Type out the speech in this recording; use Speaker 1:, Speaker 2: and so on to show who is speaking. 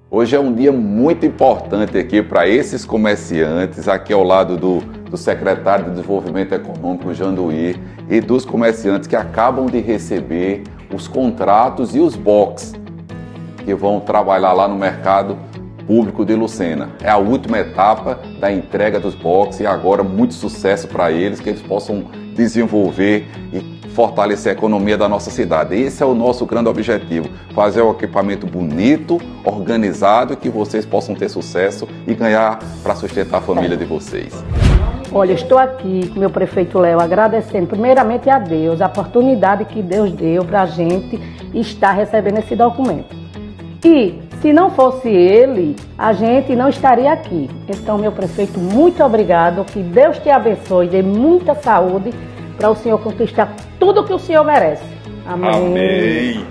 Speaker 1: Hoje é um dia muito importante aqui para esses comerciantes, aqui ao lado do secretário de Desenvolvimento Econômico, Janduí, e dos comerciantes que acabam de receber os contratos e os boxes que vão trabalhar lá no mercado público de Lucena. É a última etapa da entrega dos boxes e agora muito sucesso para eles, que eles possam desenvolver e fortalecer a economia da nossa cidade. Esse é o nosso grande objetivo, fazer um equipamento bonito, organizado e que vocês possam ter sucesso e ganhar para sustentar a família de vocês.
Speaker 2: Olha, estou aqui com o meu prefeito Léo agradecendo primeiramente a Deus a oportunidade que Deus deu para a gente estar recebendo esse documento. E se não fosse ele, a gente não estaria aqui. Então, meu prefeito, muito obrigado, que Deus te abençoe, dê muita saúde para o senhor conquistar tudo que o senhor merece. Amém.
Speaker 1: Amém.